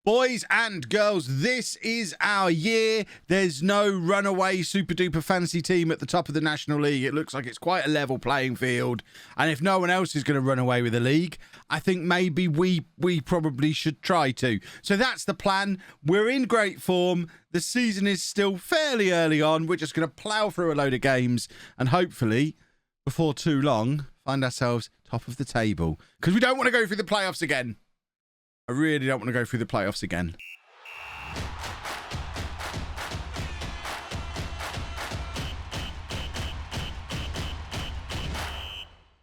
Boys and girls, this is our year. There's no runaway super duper fantasy team at the top of the National League. It looks like it's quite a level playing field. And if no one else is going to run away with the league, I think maybe we probably should try to. So that's the plan. We're in great form. The season is still fairly early on. We're just going to plough through a load of games and hopefully, before too long, find ourselves top of the table. Because we don't want to go through the playoffs again. I really don't want to go through the playoffs again.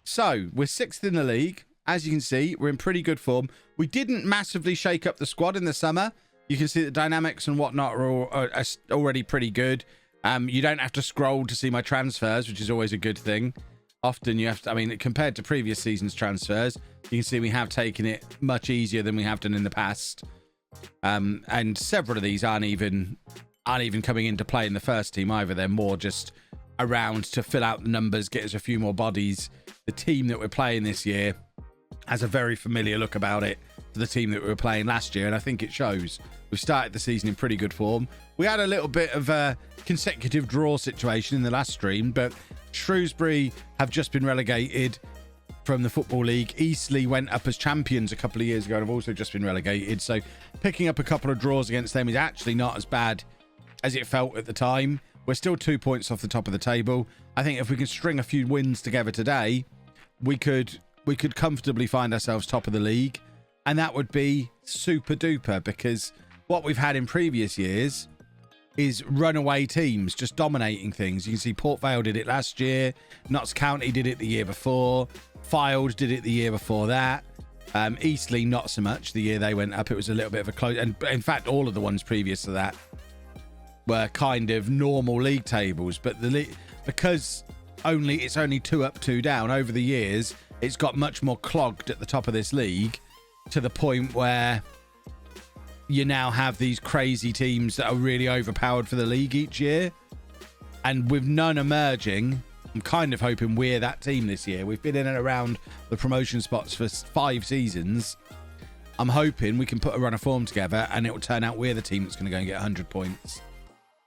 So, we're 6th in the league. As you can see, we're in pretty good form. We didn't massively shake up the squad in the summer. You can see the dynamics and whatnot are already pretty good. You don't have to scroll to see my transfers, which is always a good thing. Often you have to, I mean, compared to previous season's transfers, you can see we have taken it much easier than we have done in the past. And several of these aren't even coming into play in the first team either. They're more just around to fill out the numbers, get us a few more bodies. The team that we're playing this year has a very familiar look about it to the team that we were playing last year, and I think it shows. We started the season in pretty good form. We had a little bit of a consecutive draw situation in the last stream, but Shrewsbury have just been relegated from the Football League. Eastleigh went up as champions a couple of years ago and have also just been relegated. So picking up a couple of draws against them is actually not as bad as it felt at the time. We're still 2 points off the top of the table. I think if we can string a few wins together today, we could comfortably find ourselves top of the league. And that would be super duper, because what we've had in previous years is runaway teams just dominating things. You can see Port Vale did it last year. Notts County did it the year before. Fylde did it the year before that. Eastleigh, not so much. The year they went up, it was a little bit of a close. And in fact, all of the ones previous to that were kind of normal league tables. But because it's only 2 up, 2 down over the years, it's got much more clogged at the top of this league to the point where you now have these crazy teams that are really overpowered for the league each year. And with none emerging, I'm kind of hoping we're that team this year. We've been in and around the promotion spots for 5 seasons. I'm hoping we can put a run of form together and it will turn out we're the team that's going to go and get 100 points.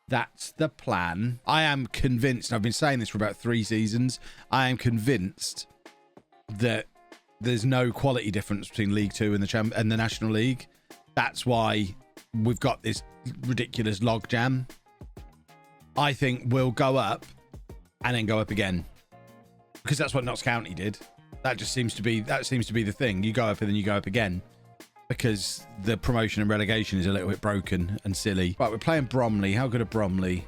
That's the plan. I am convinced, and I've been saying this for about 3 seasons, I am convinced that there's no quality difference between League 2 and the National League. That's why we've got this ridiculous logjam. I think we'll go up and then go up again, because that's what Notts County did. That seems to be the thing. You go up and then you go up again, because the promotion and relegation is a little bit broken and silly. Right, we're playing Bromley. How good are Bromley?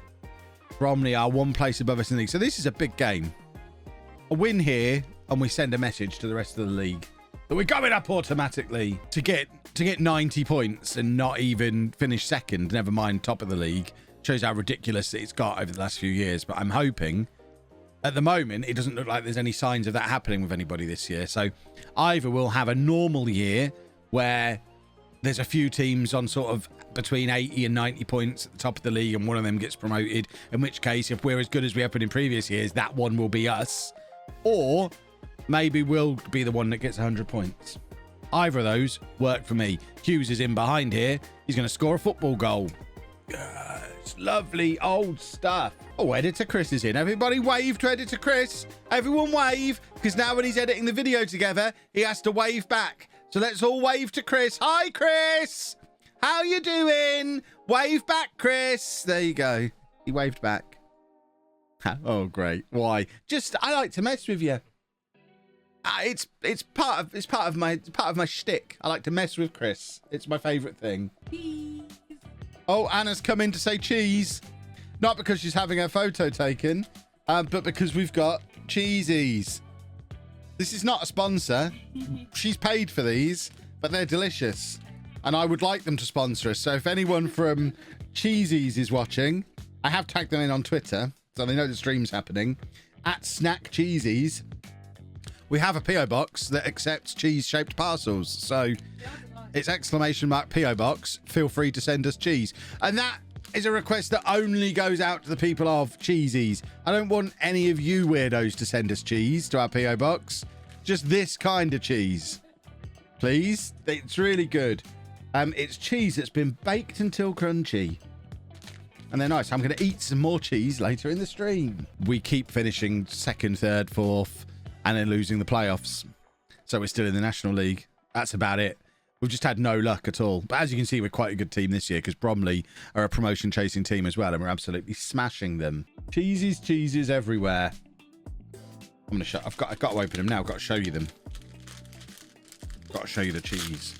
Bromley are 1 place above us in the league, so this is a big game. A win here, and we send a message to the rest of the league that we're going up automatically. To get 90 points and not even finish second, never mind top of the league, shows how ridiculous it's got over the last few years. But I'm hoping, at the moment, it doesn't look like there's any signs of that happening with anybody this year. So either we'll have a normal year where there's a few teams on sort of between 80 and 90 points at the top of the league and one of them gets promoted, in which case, if we're as good as we have been in previous years, that one will be us. Or maybe we'll be the one that gets 100 points. Either of those work for me. Hughes is in behind here. He's going to score a football goal. Yes, lovely old stuff. Oh, Editor Chris is in. Everybody wave to Editor Chris. Everyone wave, because now when he's editing the video together, he has to wave back. So let's all wave to Chris. Hi, Chris. How you doing? Wave back, Chris. There you go. He waved back. Oh, great. Why? Just, I like to mess with you. It's part of my shtick. I like to mess with Chris. It's my favourite thing. Cheese. Oh, Anna's come in to say cheese. Not because she's having her photo taken, but because we've got cheesies. This is not a sponsor. She's paid for these, but they're delicious. And I would like them to sponsor us. So if anyone from Cheesies is watching, I have tagged them in on Twitter, so they know the stream's happening. At Snack Cheesies. We have a PO box that accepts cheese-shaped parcels. So it's ! PO box. Feel free to send us cheese. And that is a request that only goes out to the people of Cheesies. I don't want any of you weirdos to send us cheese to our PO box. Just this kind of cheese. Please. It's really good. It's cheese that's been baked until crunchy. And they're nice. I'm going to eat some more cheese later in the stream. We keep finishing 2nd, 3rd, 4th, and then losing the playoffs. So we're still in the National League. That's about it. We've just had no luck at all. But as you can see, we're quite a good team this year because Bromley are a promotion-chasing team as well, and we're absolutely smashing them. Cheeses everywhere. I'm gonna I've got to open them now. I've got to show you them. Got to show you the cheese.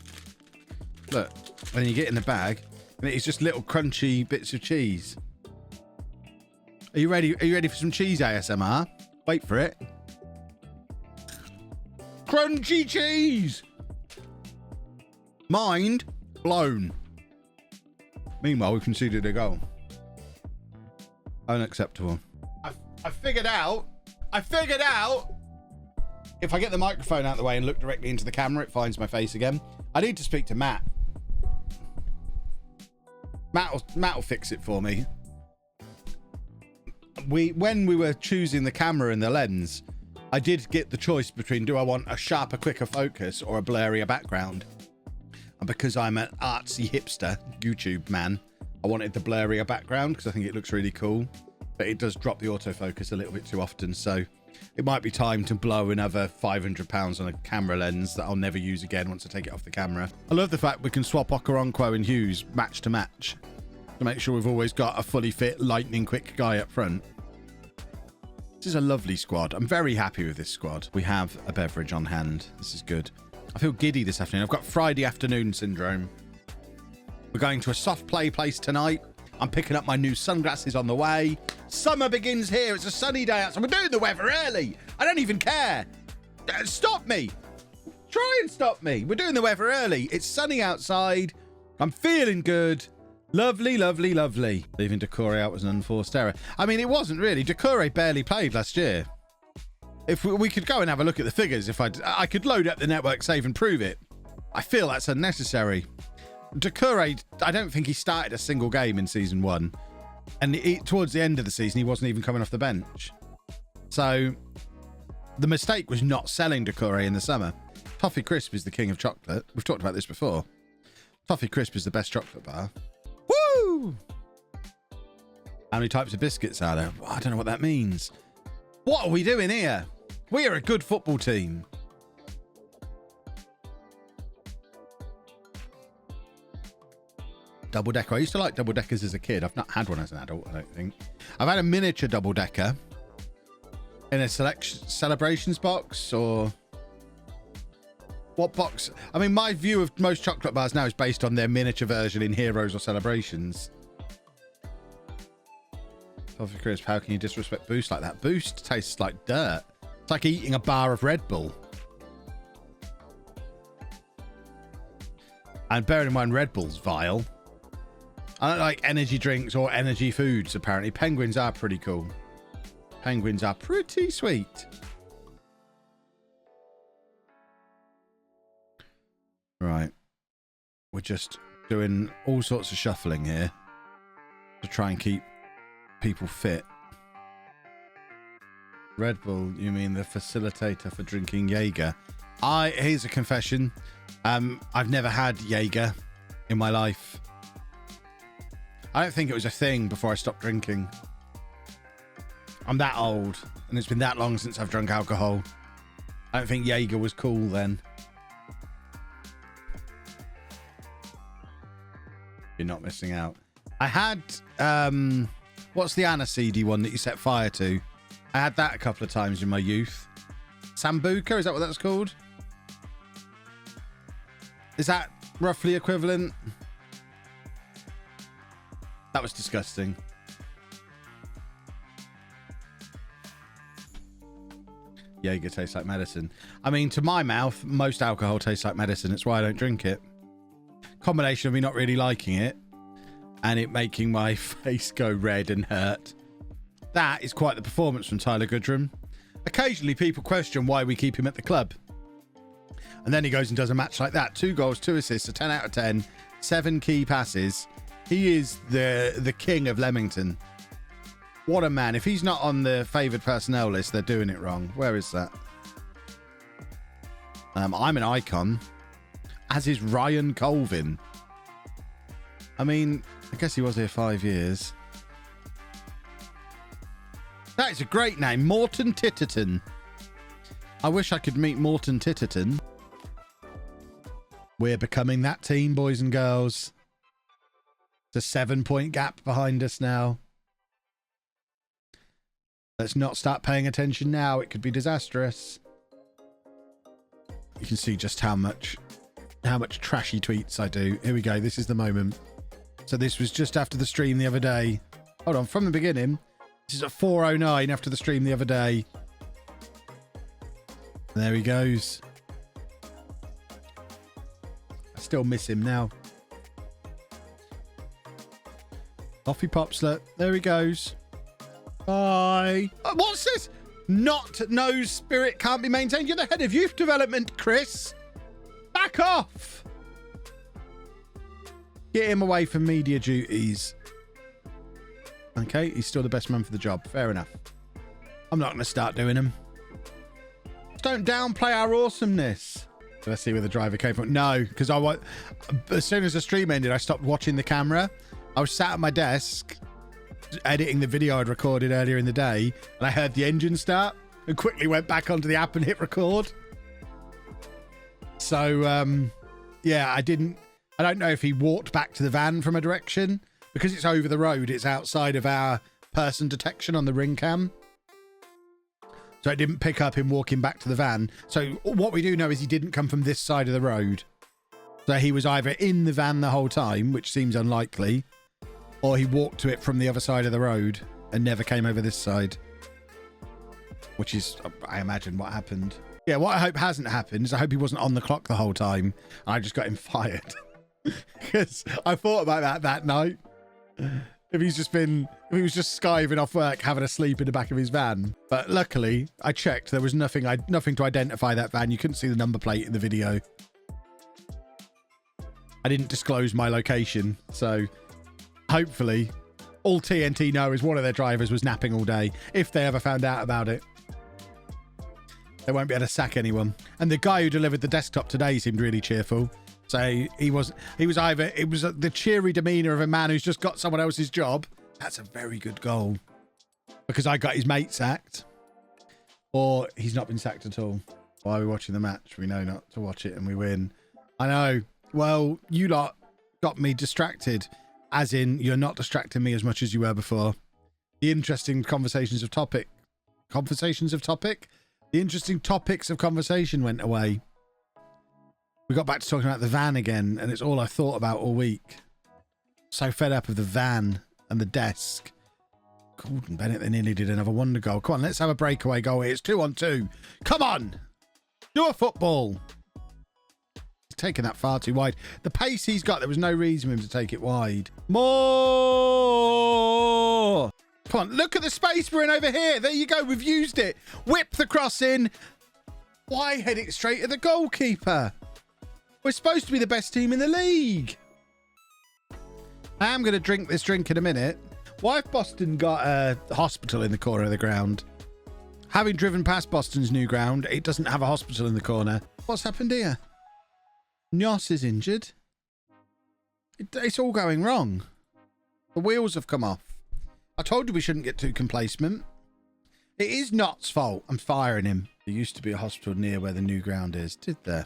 Look, when you get in the bag, and it's just little crunchy bits of cheese. Are you ready? Are you ready for some cheese ASMR? Wait for it. Crunchy cheese. Mind blown. Meanwhile, we conceded a goal. Unacceptable. I figured out. If I get the microphone out of the way and look directly into the camera, it finds my face again. I need to speak to Matt. Matt will fix it for me. When we were choosing the camera and the lens, I did get the choice between do I want a sharper, quicker focus or a blurrier background. And because I'm an artsy hipster YouTube man, I wanted the blurrier background because I think it looks really cool. But it does drop the autofocus a little bit too often, so it might be time to blow another £500 on a camera lens that I'll never use again once I take it off the camera. I love the fact we can swap Okoronkwo and Hughes match to match to make sure we've always got a fully fit, lightning quick guy up front. This is a lovely squad. I'm very happy with this squad. We have a beverage on hand. This is good. I feel giddy this afternoon. I've got Friday afternoon syndrome. We're going to a soft play place tonight. I'm picking up my new sunglasses on the way. Summer begins here. It's a sunny day outside. We're doing the weather early. I don't even care. Stop me. Try and stop me. We're doing the weather early. It's sunny outside. I'm feeling good. Lovely, lovely, lovely. Leaving Decore out was an unforced error. I mean, it wasn't really. Decore barely played last year. If we could go and have a look at the figures, if I could load up the network save and prove it. I feel that's unnecessary. Decore, I don't think he started a single game in season 1. And towards the end of the season, he wasn't even coming off the bench. So the mistake was not selling Decore in the summer. Toffee Crisp is the king of chocolate. We've talked about this before. Toffee Crisp is the best chocolate bar. Woo! How many types of biscuits are there? I don't know what that means. What are we doing here? We are a good football team. Double decker. I used to like double deckers as a kid. I've not had one as an adult, I don't think. I've had a miniature double decker in a celebrations box, or what box? I mean, my view of most chocolate bars now is based on their miniature version in Heroes or Celebrations. Toffee Crisp, how can you disrespect Boost like that? Boost tastes like dirt. It's like eating a bar of Red Bull. And bearing in mind, Red Bull's vile. I don't like energy drinks or energy foods, apparently. Penguins are pretty cool. Penguins are pretty sweet. Right. We're just doing all sorts of shuffling here to try and keep people fit. Red Bull, you mean the facilitator for drinking Jaeger? Here's a confession. I've never had Jaeger in my life. I don't think it was a thing before I stopped drinking. I'm that old, and it's been that long since I've drunk alcohol. I don't think Jaeger was cool then. You're not missing out. I had, what's the aniseedy one that you set fire to? I had that a couple of times in my youth. Sambuca, is that what that's called? Is that roughly equivalent? That was disgusting. Jaeger tastes like medicine. I mean, to my mouth, most alcohol tastes like medicine. It's why I don't drink it. Combination of me not really liking it and it making my face go red and hurt. That is quite the performance from Tyler Goodrum. Occasionally people question why we keep him at the club. And then he goes and does a match like that. 2 goals, 2 assists, a 10 out of 10, 7 key passes. He is the king of Leamington. What a man. If he's not on the favoured personnel list, they're doing it wrong. Where is that? I'm an icon. As is Ryan Colvin. I mean, I guess he was here 5 years. That is a great name, Morton Titterton. I wish I could meet Morton Titterton. We're becoming that team, boys and girls. It's a 7-point gap behind us now. Let's not start paying attention now. It could be disastrous. You can see just how much trashy tweets I do. Here we go. This is the moment. So this was just after the stream the other day. Hold on, from the beginning. This is at 4:09 after the stream the other day. There he goes. I still miss him now. Off he pops. Look, there he goes. Bye. What's this? Not knows spirit can't be maintained. You're the head of youth development, Chris. Back off. Get him away from media duties. Okay, he's still the best man for the job. Fair enough. I'm not going to start doing them. Don't downplay our awesomeness. Let's see where the driver came from. No, because as soon as the stream ended, I stopped watching the camera. I was sat at my desk editing the video I'd recorded earlier in the day, and I heard the engine start and quickly went back onto the app and hit record. So, yeah, I don't know if he walked back to the van from a direction. Because it's over the road, it's outside of our person detection on the ring cam. So it didn't pick up him walking back to the van. So what we do know is he didn't come from this side of the road. So he was either in the van the whole time, which seems unlikely, or he walked to it from the other side of the road and never came over this side. Which is, I imagine, what happened. Yeah, what I hope hasn't happened is I hope he wasn't on the clock the whole time and I just got him fired. Because I thought about that night. If he was just skiving off work, having a sleep in the back of his van. But luckily, I checked. There was nothing to identify that van. You couldn't see the number plate in the video. I didn't disclose my location. So hopefully, all TNT know is one of their drivers was napping all day. If they ever found out about it. They won't be able to sack anyone. And the guy who delivered the desktop today seemed really cheerful. So it was the cheery demeanor of a man who's just got someone else's job. That's a very good goal. Because I got his mate sacked. Or he's not been sacked at all. Why are we watching the match? We know not to watch it and we win. I know. Well, you lot got me distracted. As in, you're not distracting me as much as you were before. The interesting conversations of topic. The interesting topics of conversation went away. We got back to talking about the van again, and it's all I thought about all week. So fed up of the van and the desk. Gordon Bennett, they nearly did another wonder goal. Come on, let's have a breakaway goal here. It's 2-on-2. Come on! Do a football! He's taking that far too wide. The pace he's got, there was no reason for him to take it wide. More! Come on, look at the space we're in over here. There you go, we've used it. Whip the cross in. Why head it straight at the goalkeeper? We're supposed to be the best team in the league. I am going to drink this drink in a minute. Why have Boston got a hospital in the corner of the ground? Having driven past Boston's new ground, it doesn't have a hospital in the corner. What's happened here? Nyos is injured. It's all going wrong. The wheels have come off. I told you we shouldn't get too complacent. It is Knott's fault. I'm firing him. There used to be a hospital near where the new ground is. Did there?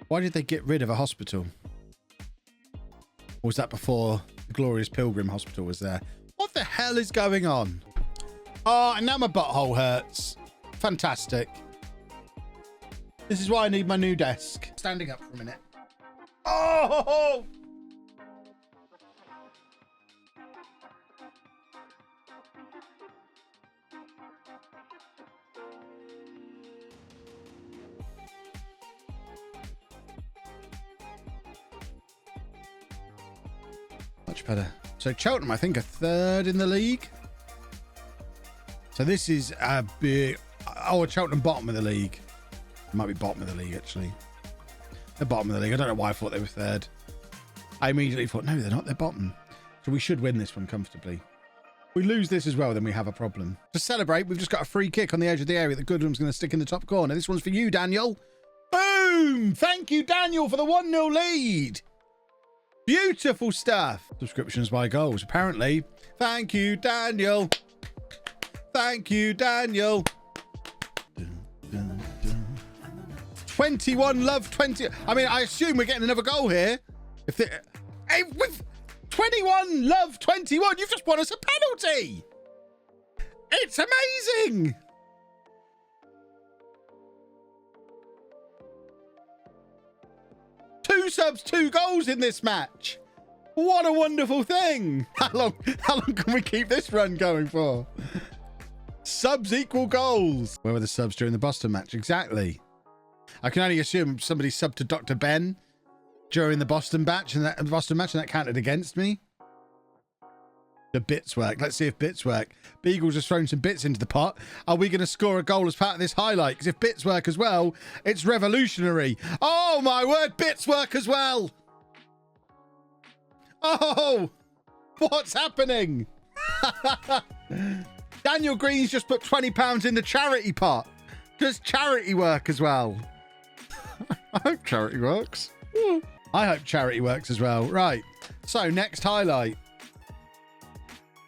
Why did they get rid of a hospital? Or was that before the Glorious Pilgrim Hospital was there? What the hell is going on? Oh, and now my butthole hurts. Fantastic. This is why I need my new desk. Standing up for a minute. Oh! Much better. So Cheltenham, I think, are third in the league. So this is a big... Oh, Cheltenham bottom of the league. It might be bottom of the league, actually. They're bottom of the league. I don't know why I thought they were third. I immediately thought, no, they're not. They're bottom. So we should win this one comfortably. If we lose this as well, then we have a problem. To celebrate, we've just got a free kick on the edge of the area that Goodham's going to stick in the top corner. This one's for you, Daniel. Boom! Thank you, Daniel, for the 1-0 lead. Beautiful stuff. Subscriptions by goals. Apparently. Thank you, Daniel. Thank you, Daniel. 21 love 20. I mean, I assume we're getting another goal here. Hey, with 21 love 21, you've just won us a penalty. It's amazing. Two subs, 2 goals in this match. What a wonderful thing. How long can we keep this run going for? Subs equal goals. Where were the subs during the Boston match? Exactly. I can only assume somebody subbed to Dr. Ben during the Boston match, and that counted against me. The bits work. Let's see if bits work. Beagle's just thrown some bits into the pot. Are we going to score a goal as part of this highlight? Because if bits work as well, it's revolutionary. Oh, my word. Bits work as well. Oh, what's happening? Daniel Green's just put £20 in the charity pot. Does charity work as well? I hope charity works. I hope charity works as well. Right. So next highlight.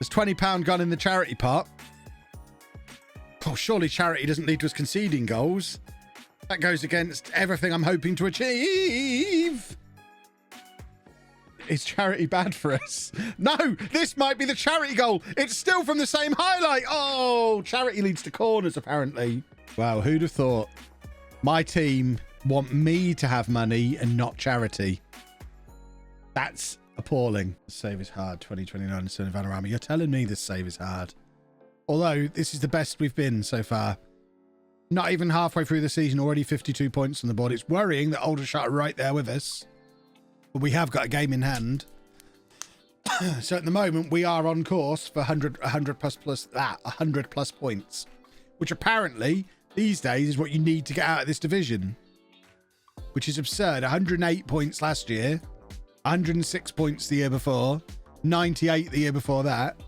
There's £20 gone in the charity pot. Oh, surely charity doesn't lead to us conceding goals. That goes against everything I'm hoping to achieve. Is charity bad for us? No, this might be the charity goal. It's still from the same highlight. Oh, charity leads to corners, apparently. Wow, who'd have thought? My team want me to have money and not charity. That's appalling. The save is hard. 2029 Son of Vanarama. You're telling me this save is hard. Although this is the best we've been so far. Not even halfway through the season, already 52 points on the board. It's worrying that Aldershot are right there with us. But we have got a game in hand. So at the moment, we are on course for 100 plus points. Which apparently, these days, is what you need to get out of this division. Which is absurd. 108 points last year. 106 points the year before. 98 the year before that.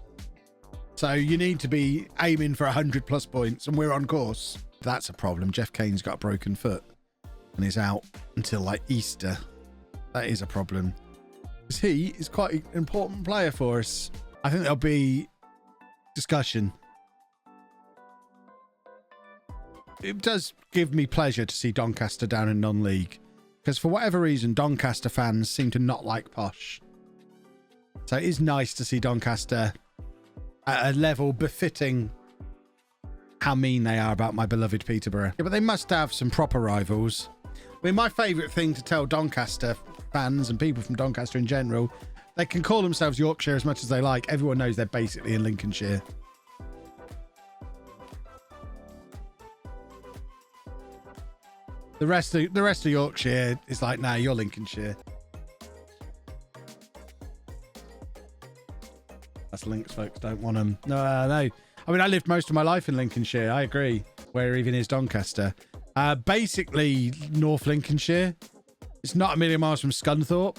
So you need to be aiming for 100 plus points, and we're on course. That's a problem. Jeff Kane's got a broken foot and is out until like Easter. That is a problem. Because he is quite an important player for us. I think there'll be discussion. It does give me pleasure to see Doncaster down in non-league. Because for whatever reason, Doncaster fans seem to not like Posh. So it is nice to see Doncaster at a level befitting how mean they are about my beloved Peterborough. Yeah, but they must have some proper rivals. I mean, my favourite thing to tell Doncaster fans and people from Doncaster in general, they can call themselves Yorkshire as much as they like. Everyone knows they're basically in Lincolnshire. The rest of Yorkshire is like, nah, you're Lincolnshire. That's Links, folks. Don't want them. No. I mean, I lived most of my life in Lincolnshire. I agree. Where even is Doncaster? Basically, North Lincolnshire. It's not a million miles from Scunthorpe.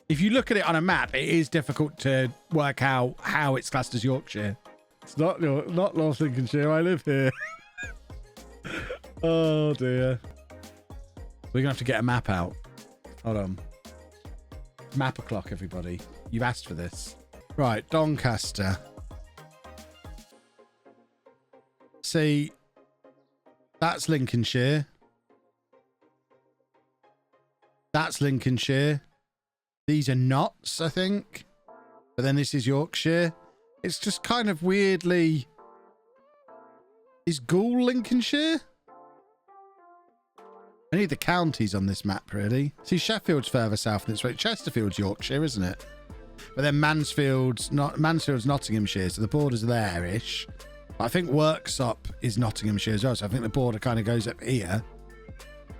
If you look at it on a map, it is difficult to work out how it's classed as Yorkshire. It's not North Lincolnshire. I live here. Oh, dear. We're going to have to get a map out. Hold on. Map o'clock, everybody. You've asked for this. Right, Doncaster. See, that's Lincolnshire. That's Lincolnshire. These are Notts, I think. But then this is Yorkshire. It's just kind of weirdly... Is Goole Lincolnshire? I need the counties on this map, really. See, Sheffield's further south than it's right. Chesterfield's Yorkshire, isn't it? But then Mansfield's Nottinghamshire, so the border's there-ish. I think Worksop is Nottinghamshire as well, so I think the border kind of goes up here.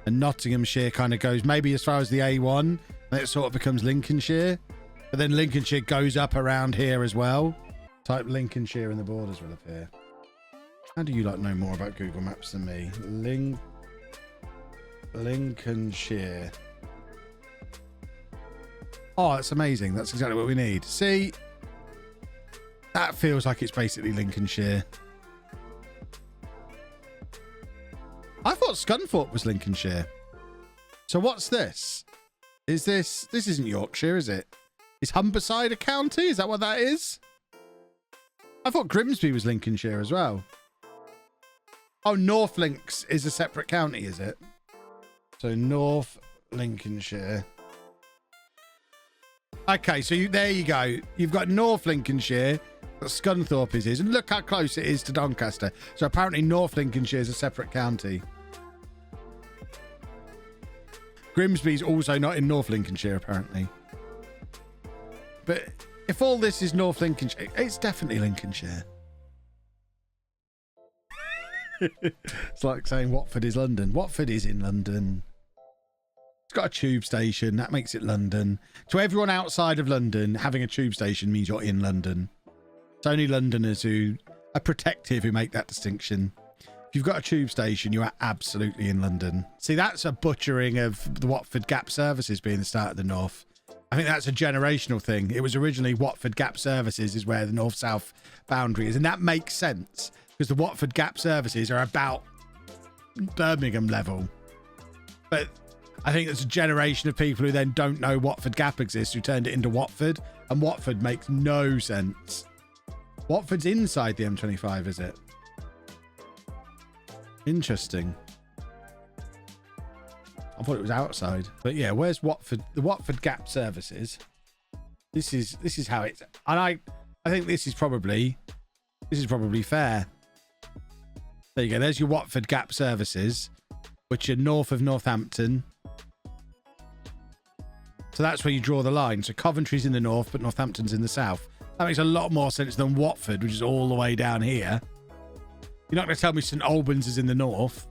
And Nottinghamshire kind of goes maybe as far as the A1, and it sort of becomes Lincolnshire. But then Lincolnshire goes up around here as well. Type Lincolnshire and the borders will appear. How do you like know more about Google Maps than me? Lincolnshire. Oh, that's amazing. That's exactly what we need. See? That feels like it's basically Lincolnshire. I thought Scunthorpe was Lincolnshire. So what's this? This isn't Yorkshire, is it? Is Humberside a county? Is that what that is? I thought Grimsby was Lincolnshire as well. Oh, North Links is a separate county, is it? So North Lincolnshire. Okay, so there you go. You've got North Lincolnshire. That Scunthorpe is. And look how close it is to Doncaster. So apparently North Lincolnshire is a separate county. Grimsby's also not in North Lincolnshire, apparently. But if all this is North Lincolnshire, it's definitely Lincolnshire. It's like saying Watford is London. Watford is in London. It's got a tube station. That makes it London. To everyone outside of London, having a tube station means you're in London. It's only Londoners who are protective who make that distinction. If you've got a tube station, you are absolutely in London. See, that's a butchering of the Watford Gap Services being the start of the North. I think that's a generational thing. It was originally Watford Gap Services is where the north-south boundary is. And that makes sense because the Watford Gap Services are about Birmingham level. But I think there's a generation of people who then don't know Watford Gap exists who turned it into Watford. And Watford makes no sense. Watford's inside the M25, is it? Interesting. I thought it was outside. But yeah, where's Watford? The Watford Gap Services. This is how it's, and I think this is probably fair. There you go. There's your Watford Gap Services, which are north of Northampton. So that's where you draw the line. So Coventry's in the north, but Northampton's in the south. That makes a lot more sense than Watford, which is all the way down here. You're not going to tell me St Albans is in the north.